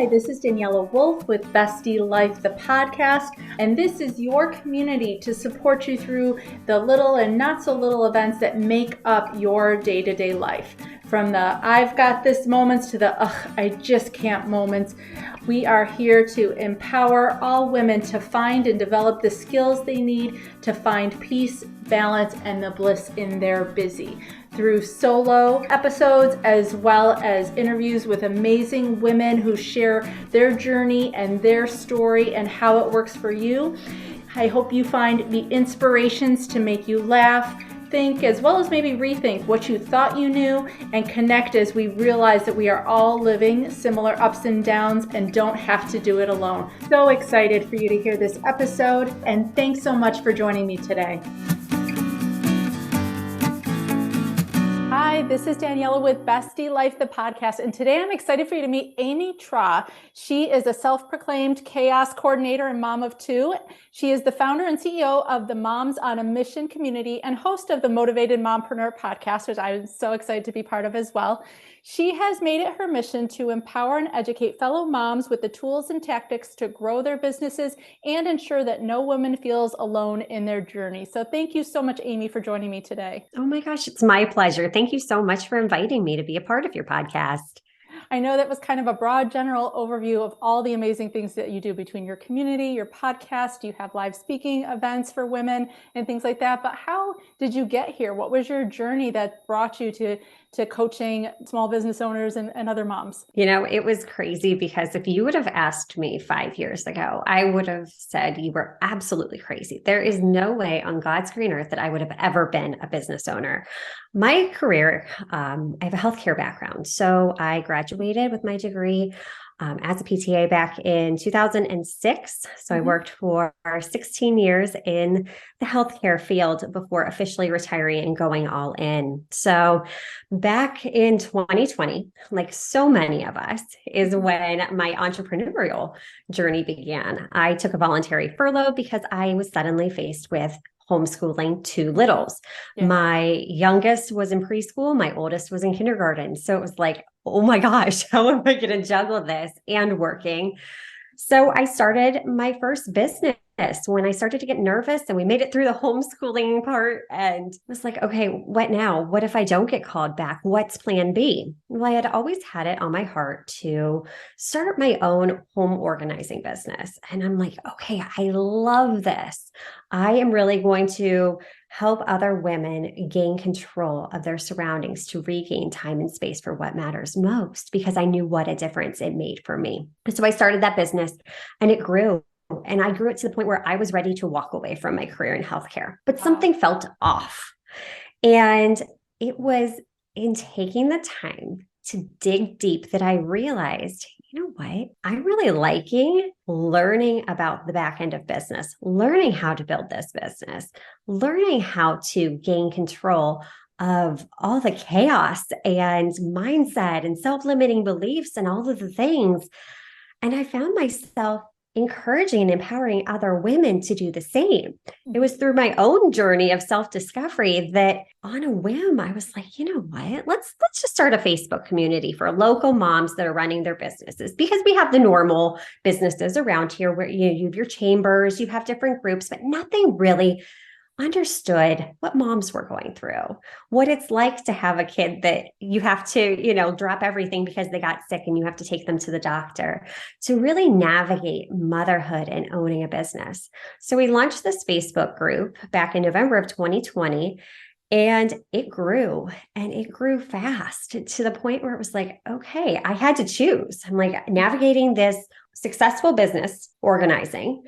Hi, this is Daniela Wolf with Bestie Life, the podcast, and this is your community to support you through the little and not so little events that make up your day-to-day life. From the I've got this moments to the I just can't moments. We are here to empower all women to find and develop the skills they need to find peace, balance, and the bliss in their busy. Through solo episodes as well as interviews with amazing women who share their journey and their story and how it works for you. I hope you find the inspirations to make you laugh, think, as well as maybe rethink what you thought you knew, and connect as we realize that we are all living similar ups and downs and don't have to do it alone. So excited for you to hear this episode, and thanks so much for joining me today. Hi, this is Daniela with Bestie Life, the podcast, and today I'm excited for you to meet Amy Traugh. She is a self-proclaimed chaos coordinator and mom of two. She is the founder and CEO of the Moms on a Mission community and host of the Motivated Mompreneur Podcast, which I'm so excited to be part of as well. She has made it her mission to empower and educate fellow moms with the tools and tactics to grow their businesses and ensure that no woman feels alone in their journey. So thank you so much, Amy, for joining me today. Oh my gosh, it's my pleasure. Thank you so much for inviting me to be a part of your podcast. I know that was kind of a broad general overview of all the amazing things that you do between your community, your podcast, you have live speaking events for women and things like that. But how did you get here? What was your journey that brought you to coaching small business owners and other moms? You know, it was crazy because if you would have asked me 5 years ago, I would have said you were absolutely crazy. There is no way on God's green earth that I would have ever been a business owner. My career, I have a healthcare background. So I graduated with my degree as a PTA back in 2006. So I worked for 16 years in the healthcare field before officially retiring and going all in. So back in 2020, like so many of us, is when my entrepreneurial journey began. I took a voluntary furlough because I was suddenly faced with homeschooling two littles. Yeah. My youngest was in preschool. My oldest was in kindergarten. So it was like, oh my gosh, how am I going to juggle this and working? So I started my first business when I started to get nervous, and we made it through the homeschooling part and was like, okay, what now? What if I don't get called back? What's plan B? Well, I had always had it on my heart to start my own home organizing business. And I'm like, okay, I love this. I am really going to help other women gain control of their surroundings to regain time and space for what matters most, because I knew what a difference it made for me. So I started that business and it grew. And I grew it to the point where I was ready to walk away from my career in healthcare, but something felt off. And it was in taking the time to dig deep that I realized, you know what? I'm really liking learning about the back end of business, learning how to build this business, learning how to gain control of all the chaos and mindset and self-limiting beliefs and all of the things. And I found myself encouraging and empowering other women to do the same. It was through my own journey of self-discovery that on a whim, I was like, you know what, let's just start a Facebook community for local moms that are running their businesses, because we have the normal businesses around here where you have your chambers, you have different groups, but nothing really understood what moms were going through, what it's like to have a kid that you have to, drop everything because they got sick and you have to take them to the doctor, to really navigate motherhood and owning a business. So we launched this Facebook group back in November of 2020, and it grew fast to the point where it was like, okay, I had to choose. I'm like navigating this successful business organizing.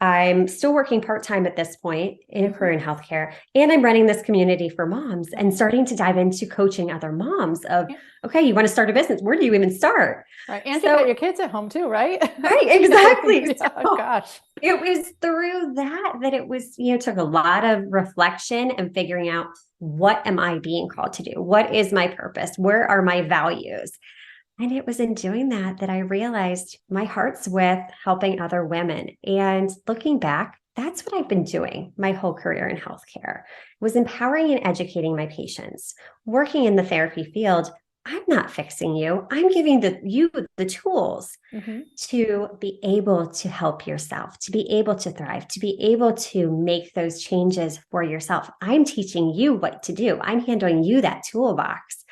I'm still working part-time at this point in a career in healthcare, and I'm running this community for moms and starting to dive into coaching other moms of, okay, you want to start a business. Where do you even start? Right. And you got your kids at home too, right? Right. Exactly. Yeah, so gosh. It was through that it was, took a lot of reflection and figuring out, what am I being called to do? What is my purpose? Where are my values? And it was in doing that I realized my heart's with helping other women. And looking back, that's what I've been doing my whole career in healthcare, was empowering and educating my patients, working in the therapy field, I'm not fixing you. I'm giving you the tools to be able to help yourself, to be able to thrive, to be able to make those changes for yourself. I'm teaching you what to do. I'm handing you that toolbox.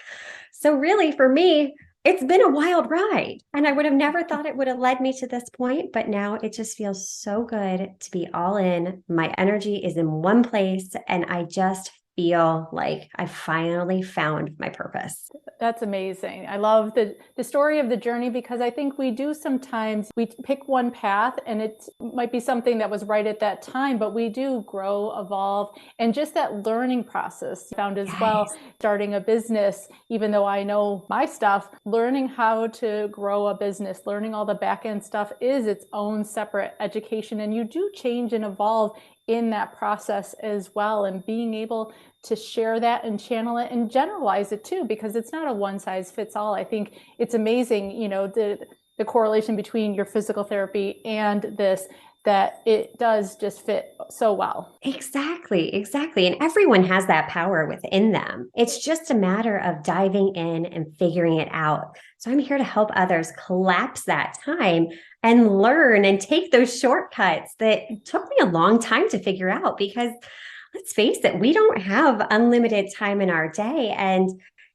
So really for me, it's been a wild ride, and I would have never thought it would have led me to this point, but now it just feels so good to be all in. My energy is in one place, and I just feel like I finally found my purpose. That's amazing. I love the story of the journey, because I think we do sometimes, we pick one path and it might be something that was right at that time, but we do grow, evolve, and just that learning process found as well. Starting a business, even though I know my stuff, learning how to grow a business, learning all the back end stuff is its own separate education. And you do change and evolve in that process as well. And being able to share that and channel it and generalize it too, because it's not a one size fits all. I think it's amazing, the correlation between your physical therapy and this, that it does just fit so well. Exactly. And everyone has that power within them. It's just a matter of diving in and figuring it out. So I'm here to help others collapse that time and learn and take those shortcuts that took me a long time to figure out, because let's face it, we don't have unlimited time in our day. And,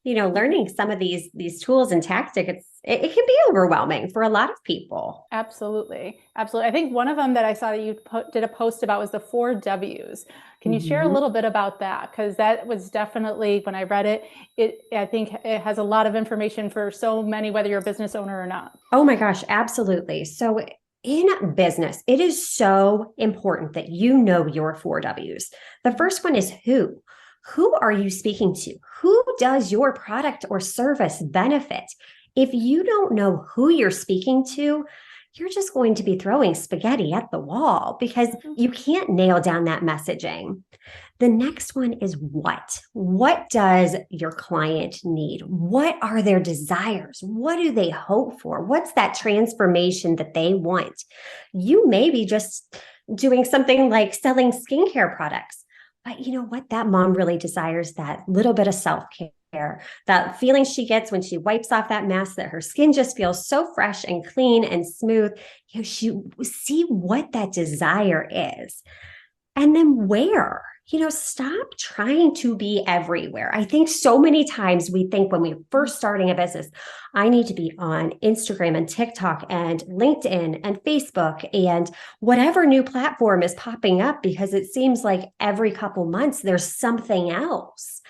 learning some of these tools and tactics, it can be overwhelming for a lot of people. Absolutely. I think one of them that I saw that you did a post about was the 4 W's. Can you share a little bit about that? Because that was definitely, when I read it, I think it has a lot of information for so many, whether you're a business owner or not. Oh my gosh, absolutely. So in business, it is so important that you know your 4 W's. The first one is who. Who are you speaking to? Who does your product or service benefit? If you don't know who you're speaking to, you're just going to be throwing spaghetti at the wall, because you can't nail down that messaging. The next one is what. What does your client need? What are their desires? What do they hope for? What's that transformation that they want? You may be just doing something like selling skincare products, but you know what? That mom really desires that little bit of self-care, that feeling she gets when she wipes off that mask, that her skin just feels so fresh and clean and smooth. She see what that desire is. And then where? Stop trying to be everywhere. I think so many times we think when we're first starting a business, I need to be on Instagram and TikTok and LinkedIn and Facebook and whatever new platform is popping up, because it seems like every couple months there's something else.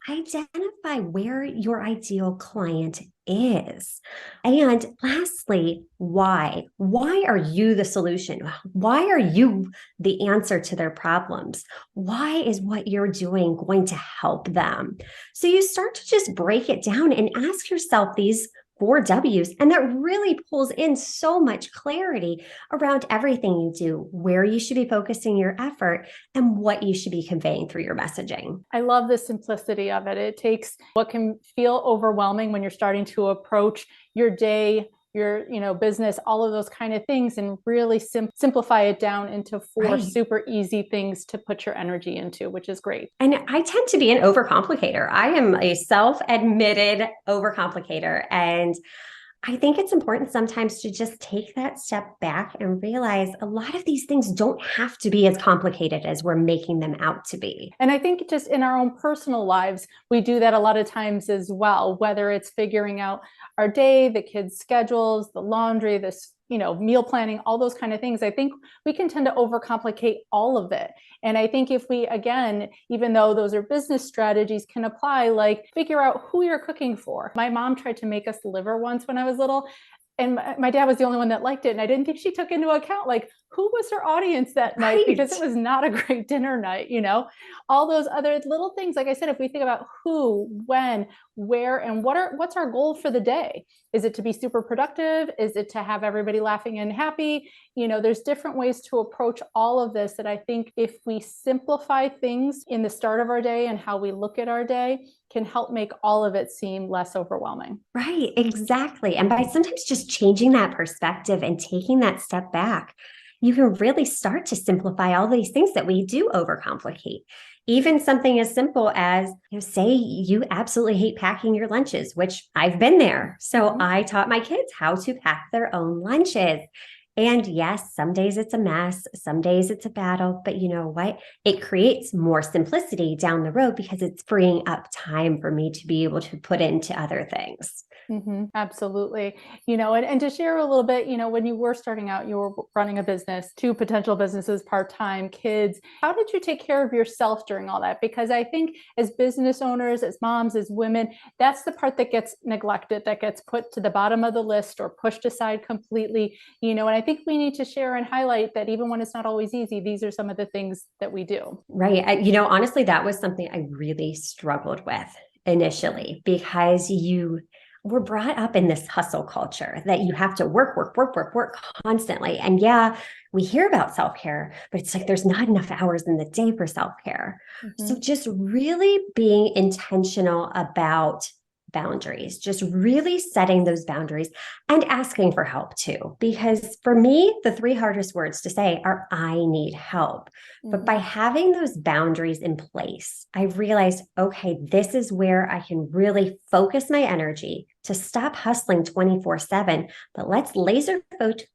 Identify where your ideal client is. And lastly, why? Why are you the solution? Why are you the answer to their problems? Why is what you're doing going to help them? So you start to just break it down and ask yourself these 4 W's. And that really pulls in so much clarity around everything you do, where you should be focusing your effort, and what you should be conveying through your messaging. I love the simplicity of it. It takes what can feel overwhelming when you're starting to approach your day, your business, all of those kind of things, and really simplify it down into 4 super easy things to put your energy into, which is great. And I tend to be an overcomplicator. I am a self-admitted overcomplicator. And I think it's important sometimes to just take that step back and realize a lot of these things don't have to be as complicated as we're making them out to be. And I think just in our own personal lives, we do that a lot of times as well, whether it's figuring out our day, the kids' schedules, the laundry, meal planning, all those kind of things. I think we can tend to overcomplicate all of it. And I think if we, again, even though those are business strategies, can apply, like figure out who you're cooking for. My mom tried to make us liver once when I was little, and my dad was the only one that liked it. And I didn't think she took into account, like, who was her audience that night, because it was not a great dinner night, all those other little things. Like I said, if we think about who, when, where, and what's our goal for the day? Is it to be super productive? Is it to have everybody laughing and happy? There's different ways to approach all of this that I think if we simplify things in the start of our day and how we look at our day, can help make all of it seem less overwhelming. Right, exactly. And by sometimes just changing that perspective and taking that step back, you can really start to simplify all these things that we do overcomplicate. Even something as simple as, say you absolutely hate packing your lunches, which I've been there. So I taught my kids how to pack their own lunches. And yes, some days it's a mess, some days it's a battle, but you know what? It creates more simplicity down the road because it's freeing up time for me to be able to put into other things. Absolutely. And to share a little bit, when you were starting out, you were running a business, two potential businesses, part-time, kids. How did you take care of yourself during all that? Because I think as business owners, as moms, as women, that's the part that gets neglected, that gets put to the bottom of the list or pushed aside completely. And I think we need to share and highlight that even when it's not always easy, these are some of the things that we do. Right. Honestly, that was something I really struggled with initially because we're brought up in this hustle culture that you have to work constantly. And yeah, we hear about self-care, but it's like there's not enough hours in the day for self-care. So just really being intentional about boundaries, just really setting those boundaries and asking for help too. Because for me, the three hardest words to say are, I need help. But by having those boundaries in place, I realized, okay, this is where I can really focus my energy to stop hustling 24/7, but let's laser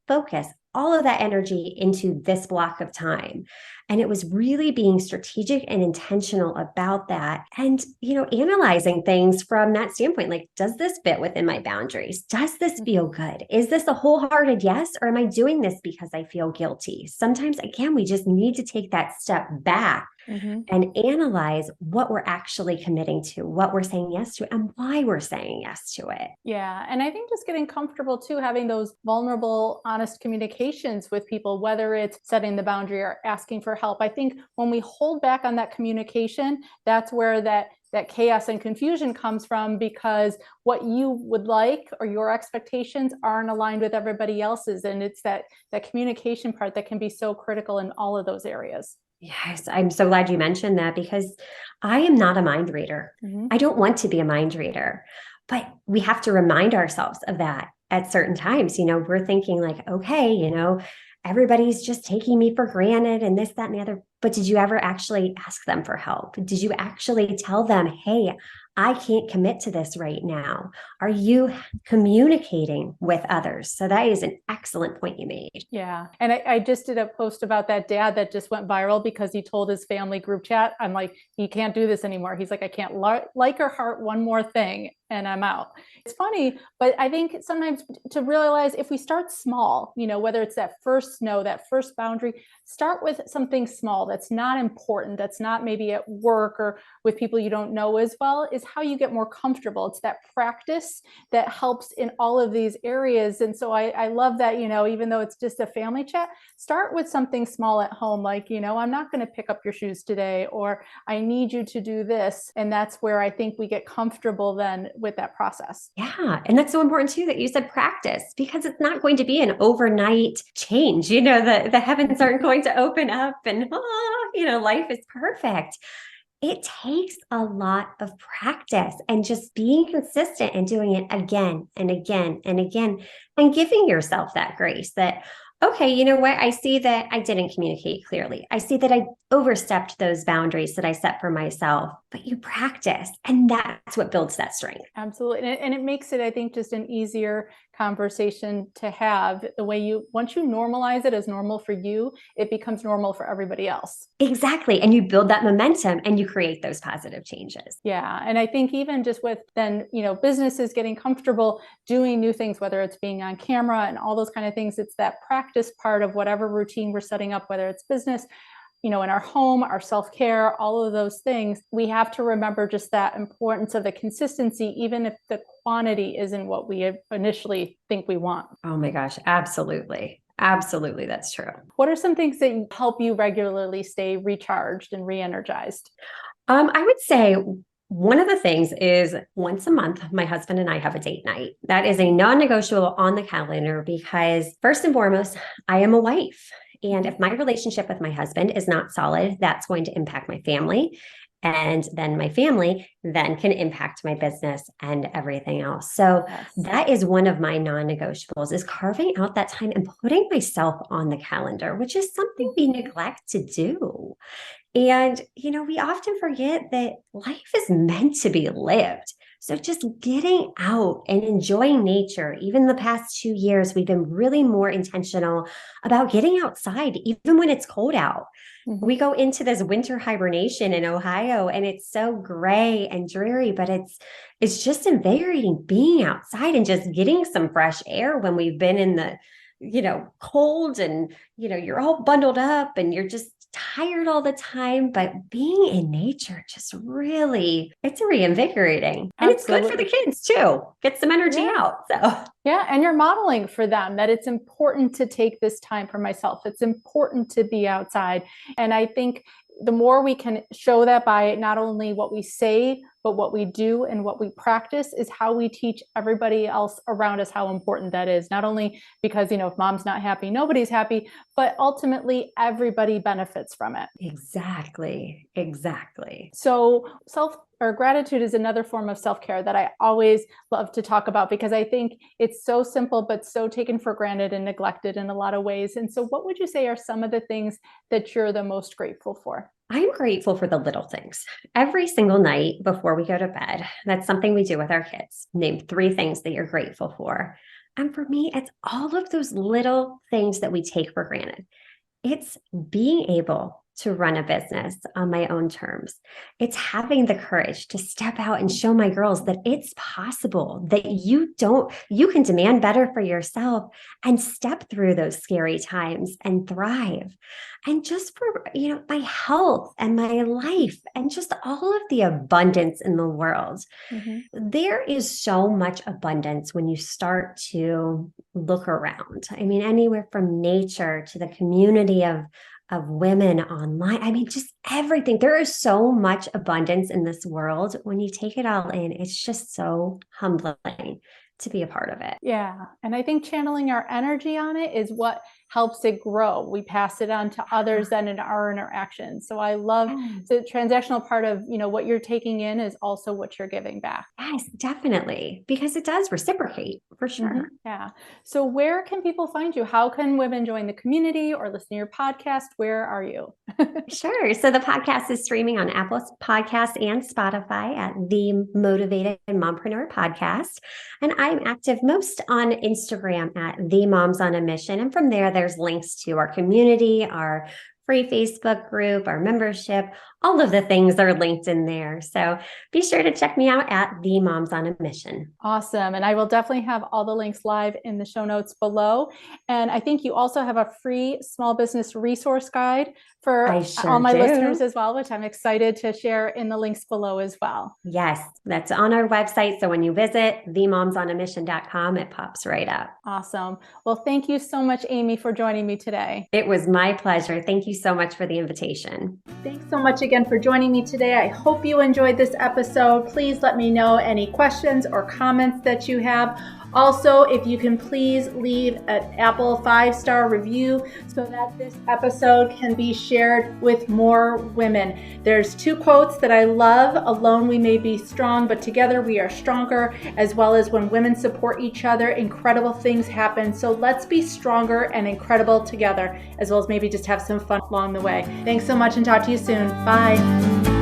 focus all of that energy into this block of time. And it was really being strategic and intentional about that. And, analyzing things from that standpoint, like, does this fit within my boundaries? Does this feel good? Is this a wholehearted yes? Or am I doing this because I feel guilty? Sometimes, again, we just need to take that step back and analyze what we're actually committing to, what we're saying yes to, and why we're saying yes to it. Yeah. And I think just getting comfortable too, having those vulnerable, honest communications with people, whether it's setting the boundary or asking for help. I think when we hold back on that communication, that's where that chaos and confusion comes from, because what you would like or your expectations aren't aligned with everybody else's. And it's that communication part that can be so critical in all of those areas. Yes, I'm so glad you mentioned that because I am not a mind reader. I don't want to be a mind reader, but we have to remind ourselves of that at certain times. We're thinking like, okay, everybody's just taking me for granted and this, that, and the other. But did you ever actually ask them for help? Did you actually tell them, hey, I can't commit to this right now? Are you communicating with others? So that is an excellent point you made. Yeah. And I just did a post about that dad that just went viral because he told his family group chat, I'm like, he can't do this anymore. He's like, I can't like or heart one more thing and I'm out. It's funny, but I think sometimes to realize if we start small, whether it's that first no, that first boundary, start with something small that's not important, that's not maybe at work or with people you don't know as well, is how you get more comfortable. It's that practice that helps in all of these areas. And so I love that, even though it's just a family chat, start with something small at home, like, I'm not going to pick up your shoes today, or I need you to do this. And that's where I think we get comfortable then with that process. Yeah. And that's so important too that you said practice, because it's not going to be an overnight change. The heavens aren't going to open up and, life is perfect. It takes a lot of practice and just being consistent and doing it again and again and again and giving yourself that grace that, okay, you know what? I see that I didn't communicate clearly. I see that I overstepped those boundaries that I set for myself, but you practice and that's what builds that strength. Absolutely. And it makes it, I think, just an easier conversation to have. The way once you normalize it as normal for you, it becomes normal for everybody else. Exactly. And you build that momentum and you create those positive changes. Yeah. And I think even just with then, businesses getting comfortable doing new things, whether it's being on camera and all those kind of things, it's that practice part of whatever routine we're setting up, whether it's business, in our home, our self-care, all of those things. We have to remember just that importance of the consistency, even if the quantity isn't what we initially think we want. Oh my gosh, absolutely. Absolutely, that's true. What are some things that help you regularly stay recharged and re-energized? I would say one of the things is once a month, my husband and I have a date night. That is a non-negotiable on the calendar because first and foremost, I am a wife. And if my relationship with my husband is not solid, that's going to impact my family. And then my family then can impact my business and everything else. So that is one of my non-negotiables, is carving out that time and putting myself on the calendar, which is something we neglect to do. And, we often forget that life is meant to be lived. So just getting out and enjoying nature, even the past 2 years, we've been really more intentional about getting outside, even when it's cold out. We go into this winter hibernation in Ohio and it's so gray and dreary, but it's just invigorating being outside and just getting some fresh air when we've been in the, cold and, you're all bundled up and you're just tired all the time. But being in nature just really, it's reinvigorating. And It's good for the kids too. Get some energy out. So yeah. And you're modeling for them that it's important to take this time for myself. It's important to be outside. And I think the more we can show that by not only what we say, but what we do and what we practice is how we teach everybody else around us how important that is. Not only because, if mom's not happy, nobody's happy, but ultimately everybody benefits from it. Exactly. So gratitude is another form of self-care that I always love to talk about because I think it's so simple, but so taken for granted and neglected in a lot of ways. And so what would you say are some of the things that you're the most grateful for? I'm grateful for the little things. Every single night before we go to bed, that's something we do with our kids. Name 3 things that you're grateful for. And for me, it's all of those little things that we take for granted. It's being able to run a business on my own terms. It's having the courage to step out and show my girls that it's possible, that you can demand better for yourself and step through those scary times and thrive. And just for, my health and my life and just all of the abundance in the world. There is so much abundance when you start to look around. I mean, anywhere from nature to the community of women online. I mean, just everything. There is so much abundance in this world. When you take it all in, it's just so humbling to be a part of it. Yeah. And I think channeling our energy on it is what helps it grow. We pass it on to others then in our interactions. So I love the transactional part of, what you're taking in is also what you're giving back. Yes, definitely. Because it does reciprocate for sure. Yeah. So where can people find you? How can women join the community or listen to your podcast? Where are you? Sure. So the podcast is streaming on Apple Podcasts and Spotify at the Motivated Mompreneur Podcast. And I'm active most on Instagram at The Moms on a Mission. And from there, there's links to our community, our free Facebook group, our membership, all of the things are linked in there. So be sure to check me out at The Moms on a Mission. Awesome. And I will definitely have all the links live in the show notes below. And I think you also have a free small business resource guide for all my listeners as well, which I'm excited to share in the links below as well. Yes, that's on our website. So when you visit themomsonamission.com, it pops right up. Awesome. Well, thank you so much, Amy, for joining me today. It was my pleasure. Thank you so much for the invitation. Thanks so much again for joining me today. I hope you enjoyed this episode. Please let me know any questions or comments that you have. Also, if you can please leave an Apple 5-star review so that this episode can be shared with more women. There's 2 quotes that I love. Alone we may be strong, but together we are stronger, as well as when women support each other, incredible things happen. So let's be stronger and incredible together, as well as maybe just have some fun along the way. Thanks so much and talk to you soon. Bye.